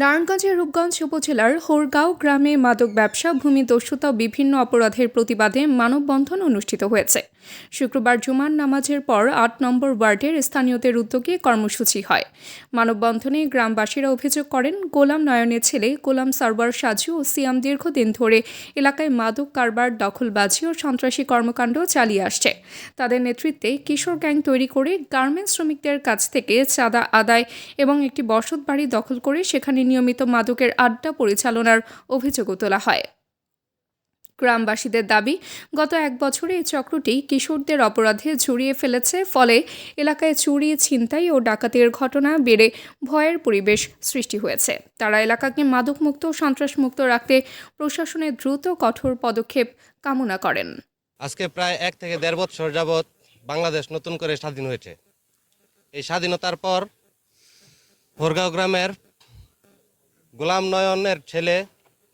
নারায়ণগঞ্জের রূপগঞ্জ উপজেলার হোরগাঁও গ্রামে মাদক ব্যবসা, ভূমিদস্যুতা ও বিভিন্ন অপরাধের প্রতিবাদে মানববন্ধন অনুষ্ঠিত হয়েছে। শুক্রবার জুমার নামাজের পর ৮ নম্বর ওয়ার্ডের স্থানীয়দের উদ্যোগে কর্মসূচি হয়। মানববন্ধনে গ্রামবাসীরা অভিযোগ করেন, গোলাম নয়নের ছেলে গোলাম সারওয়ার সাজু ও সিয়াম দীর্ঘদিন ধরে এলাকায় মাদক কারবার, দখলবাজি ও সন্ত্রাসী কর্মকাণ্ড চালিয়ে আসছে। তাদের নেতৃত্বে কিশোর গ্যাং তৈরি করে গার্মেন্টস শ্রমিকদের কাছ থেকে চাঁদা আদায় এবং একটি বসতবাড়ি দখল করে সেখানে নিয়মিত মাদকের আড্ডা পরিচালনার অভিযোগও তোলা হয়। গ্রামবাসীদের দাবি, গত 1 বছরে এই চক্রটি কিশোরদের অপরাধে জড়িয়ে ফেলেছে। ফলে এলাকায় চুরি, ছিনতাই ও ডাকাতির ঘটনা বেড়ে ভয়ের পরিবেশ সৃষ্টি হয়েছে। তারা এলাকাকে মাদকমুক্ত ও সন্ত্রাসমুক্ত রাখতে প্রশাসনের দ্রুত কঠোর পদক্ষেপ কামনা করেন। আজকে প্রায় 1 থেকে 1.5 বছর যাবৎ বাংলাদেশ নতুন করে স্বাধীন হয়েছে। এই স্বাধীনতার পর হোরগাঁও গ্রামের গোলাম নয়নের ছেলে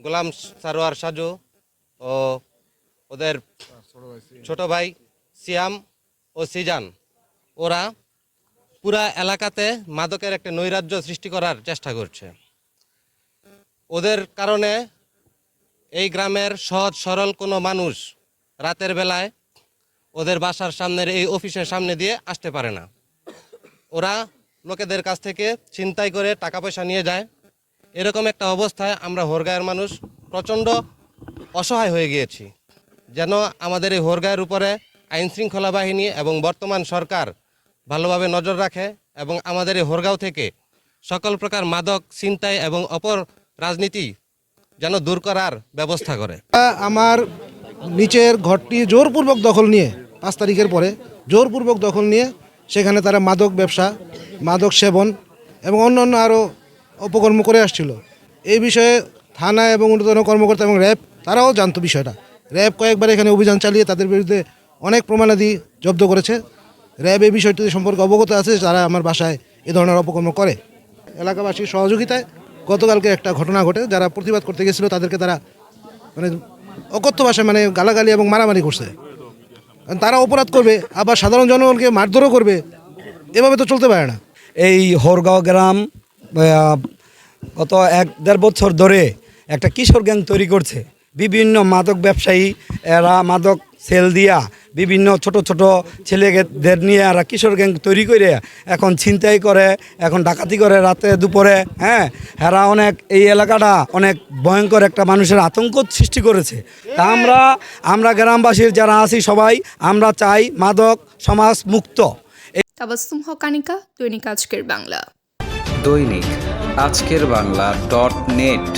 গোলাম সারওয়ার সাজু ও ওদের ছোট ভাই সিয়াম ও সিজান, ওরা পুরা এলাকাতে মাদকের একটা নৈরাজ্য সৃষ্টি করার চেষ্টা করছে। ওদের কারণে এই গ্রামের সহজ সরল কোনো মানুষ রাতের বেলায় ওদের বাসার সামনের এই অফিসের সামনে দিয়ে আসতে পারে না। ওরা লোকেদের কাছ থেকে ছিনতাই করে টাকা পয়সা নিয়ে যায়। এরকম একটা অবস্থায় আমরা হোরগাঁয়ের মানুষ প্রচণ্ড অসহায় হয়ে গিয়েছি। যেন আমাদের এই হোরগাঁয়ের উপরে আইন শৃঙ্খলা বাহিনী এবং বর্তমান সরকার ভালোভাবে নজর রাখে এবং আমাদের এই হোরগাঁও থেকে সকল প্রকার মাদক, ছিনতাই এবং অপর রাজনীতি যেন দূর করার ব্যবস্থা করে। আমার নিচের ঘরটি জোরপূর্বক দখল নিয়ে 5 তারিখের পরে জোরপূর্বক দখল নিয়ে সেখানে তারা মাদক ব্যবসা, মাদক সেবন এবং অন্যান্য আরও অপকর্ম করে আসছিল। এই বিষয়ে থানা এবং ঊর্ধ্বতন কর্মকর্তা এবং র্যাব তারাও জানতো বিষয়টা। র্যাব কয়েকবার এখানে অভিযান চালিয়ে তাদের বিরুদ্ধে অনেক প্রমাণাদি জব্দ করেছে। র্যাব এই বিষয়টি সম্পর্কে অবগত আছে, যারা আমার বাসায় এ ধরনের অপকর্ম করে। এলাকাবাসীর সহযোগিতায় গতকালকে একটা ঘটনা ঘটে। যারা প্রতিবাদ করতে গেছিলো তাদেরকে তারা অকথ্য ভাষায় গালাগালি এবং মারামারি করছে। তারা অপরাধ করবে, আবার সাধারণ জনগণকে মারধরও করবে, এভাবে তো চলতে পারে না। এই হোরগাঁও গ্রাম গত 1-1.5 বছর ধরে একটা কিশোর গ্যাং তৈরি করছে। বিভিন্ন মাদক ব্যবসায়ী, এরা মাদক সেল দিয়া বিভিন্ন ছোট ছোট ছেলেদের নিয়ে এরা কিশোর গ্যাং তৈরি করে এখন ছিনতাই করে, এখন ডাকাতি করে রাতে দুপুরে। এরা অনেক এই এলাকাটা অনেক ভয়ঙ্কর একটা মানুষের আতঙ্ক সৃষ্টি করেছে। তা আমরা গ্রামবাসীর যারা আছি সবাই আমরা চাই মাদক সমাজ মুক্ত। তাবাসসুম হকানিকা, দৈনিক আজকের বাংলা। দৈনিক আজকের বাংলা .net